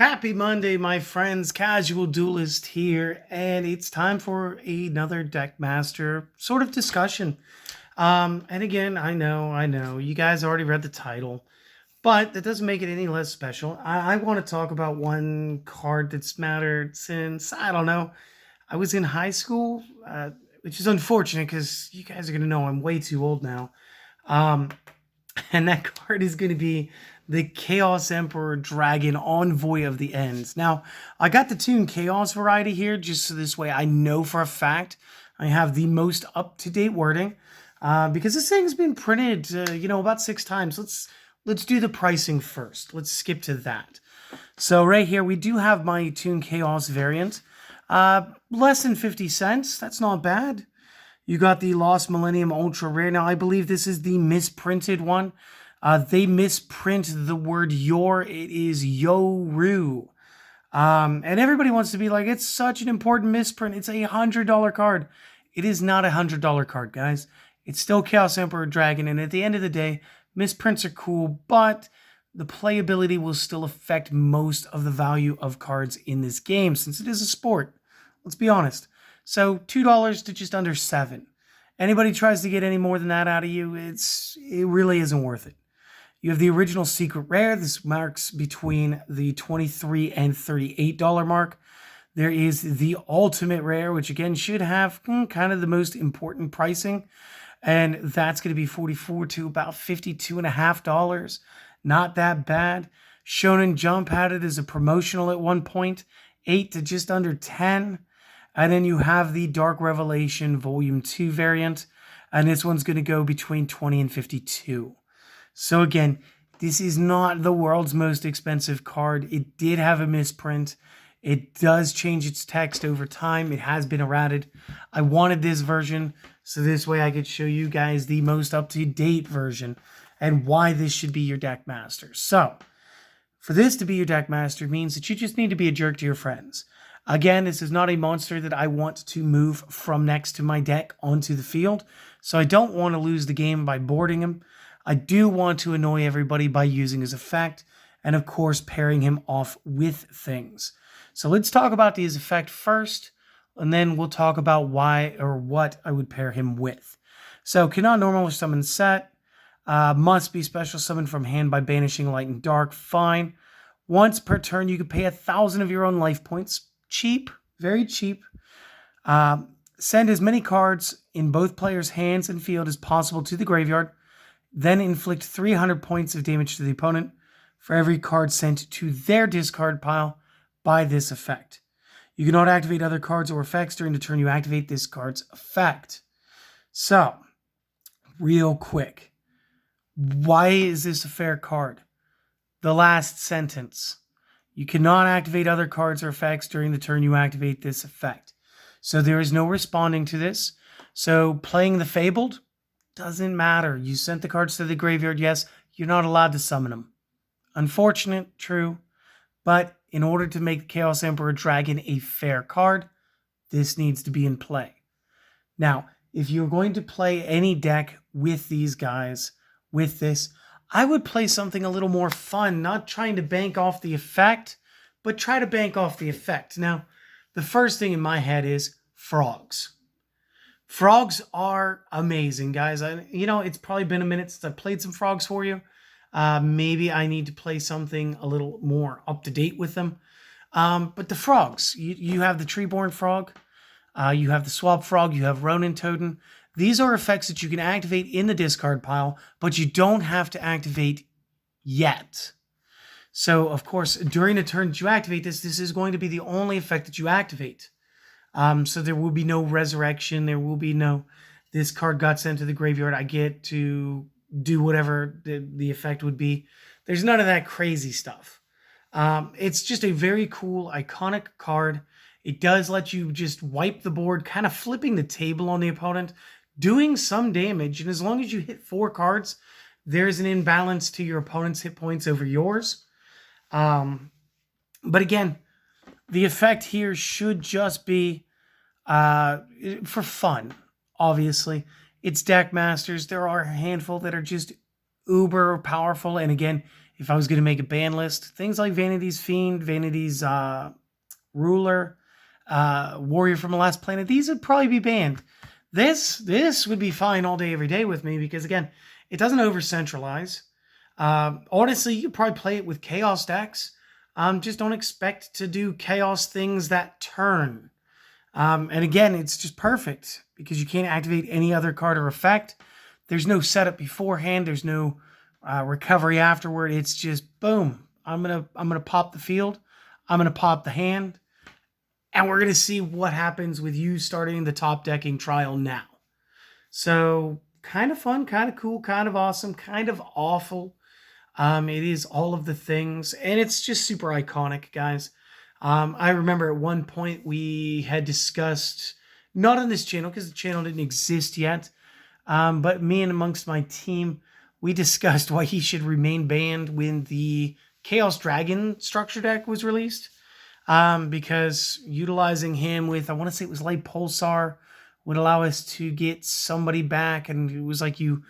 Happy Monday, my friends. Casual Duelist here, and it's time for another deck master sort of discussion. And again, I know, you guys already read the title, but that doesn't make it any less special. I want to talk about one card that's mattered since, I don't know, I was in high school, which is unfortunate because you guys are going to know I'm way too old now. Um, and that card is going to be the Chaos Emperor Dragon Envoy of the Ends. Now, I got the Toon Chaos variety here, just so this way I know for a fact I have the most up-to-date wording, because this thing's been printed, about 6 times. Let's do the pricing first. Let's skip to that. So right here, we do have my Toon Chaos variant. Less than 50 cents. That's not bad. You got the Lost Millennium Ultra Rare. Now, I believe this is the misprinted one. They misprint the word your. It is Yoru. And everybody wants to be like, it's such an important misprint. It's a $100 card. It is not a $100 card, guys. It's still Chaos Emperor Dragon. And at the end of the day, misprints are cool, but the playability will still affect most of the value of cards in this game, since it is a sport. Let's be honest. So $2 to just under $7. Anybody tries to get any more than that out of you, it really isn't worth it. You have the original Secret Rare. This marks between the $23 and $38 mark. There is the Ultimate Rare, which again should have kind of the most important pricing. And that's going to be $44 to about $52.50. Not that bad. Shonen Jump had it as a promotional at one point, 8 to just under 10. And then you have the Dark Revelation Volume 2 variant, and this one's going to go between 20 and 52. So again, this is not the world's most expensive card. It did have a misprint. It does change its text over time. It has been errated. I wanted this version, so this way I could show you guys the most up-to-date version and why this should be your deck master. So, for this to be your deck master means that you just need to be a jerk to your friends. Again, this is not a monster that I want to move from next to my deck onto the field, so I don't want to lose the game by boarding him. I do want to annoy everybody by using his effect, and of course pairing him off with things. So let's talk about his effect first, and then we'll talk about why or what I would pair him with. So cannot normal or summon set, must be special summoned from hand by banishing light and dark, fine. Once per turn, you can pay 1,000 of your own life points. Cheap, very cheap. Send as many cards in both players' hands and field as possible to the graveyard. Then inflict 300 points of damage to the opponent for every card sent to their discard pile by this effect. You cannot activate other cards or effects during the turn you activate this card's effect. So, real quick, why is this a fair card? The last sentence. You cannot activate other cards or effects during the turn you activate this effect. So there is no responding to this. So playing the Fabled doesn't matter. You sent the cards to the graveyard, yes, you're not allowed to summon them. Unfortunate, true, but in order to make the Chaos Emperor Dragon a fair card, this needs to be in play. Now, if you're going to play any deck with these guys, with this, I would play something a little more fun, not trying to bank off the effect, but try to bank off the effect. Now, the first thing in my head is frogs. Frogs are amazing, guys. It's probably been a minute since I played some frogs for you. Maybe I need to play something a little more up-to-date with them. But the frogs, you have the Treeborn Frog, you have the Swamp Frog, you have Ronin Totem. These are effects that you can activate in the discard pile, but you don't have to activate yet. So, of course, during the turn that you activate this is going to be the only effect that you activate. So there will be no resurrection. There will be no, this card got sent to the graveyard. I get to do whatever the effect would be. There's none of that crazy stuff. It's just a very cool, iconic card. It does let you just wipe the board, kind of flipping the table on the opponent, doing some damage, and as long as you hit 4 cards, there's an imbalance to your opponent's hit points over yours. But again, the effect here should just be for fun, obviously. It's deck masters. There are a handful that are just uber powerful, and again, if I was going to make a ban list, things like Vanity's Fiend, Vanity's Ruler, Warrior from the Last Planet, these would probably be banned. This would be fine all day, every day with me because, again, it doesn't over-centralize. Honestly, you could probably play it with Chaos decks. Just don't expect to do Chaos things that turn. And again, it's just perfect because you can't activate any other card or effect. There's no setup beforehand. There's no recovery afterward. It's just boom. I'm gonna pop the field. I'm gonna pop the hand, and we're gonna see what happens with you starting the top decking trial now. So kind of fun, kind of cool, kind of awesome, kind of awful. It is all of the things, and it's just super iconic, guys. I remember at one point we had discussed, not on this channel because the channel didn't exist yet, but me and amongst my team, we discussed why he should remain banned when the Chaos Dragon structure deck was released. Because utilizing him with, I want to say it was Light Pulsar, would allow us to get somebody back, and it was like you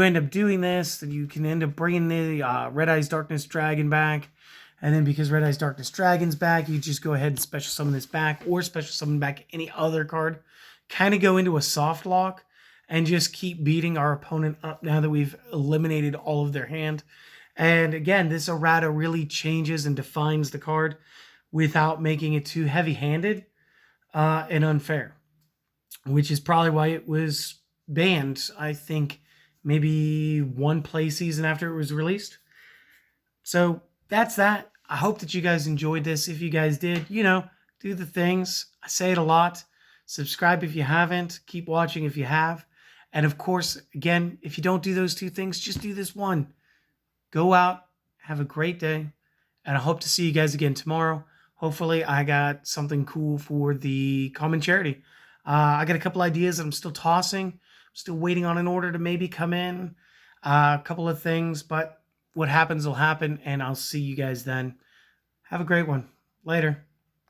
end up doing this, that you can end up bringing the Red Eyes Darkness Dragon back, and then because Red Eyes Darkness Dragon's back, you just go ahead and special summon this back, or special summon back any other card, kind of go into a soft lock, and just keep beating our opponent up now that we've eliminated all of their hand. And again, this errata really changes and defines the card without making it too heavy-handed and unfair, which is probably why it was banned, I think, maybe one play season after it was released. So that's that. I hope that you guys enjoyed this. If you guys did, do the things. I say it a lot. Subscribe if you haven't. Keep watching if you have. And of course, again, if you don't do those two things, just do this one. Go out, have a great day, and I hope to see you guys again tomorrow. Hopefully, I got something cool for the common charity. I got a couple ideas that I'm still tossing. I'm still waiting on an order to maybe come in. A couple of things, but what happens will happen, and I'll see you guys then. Have a great one. Later.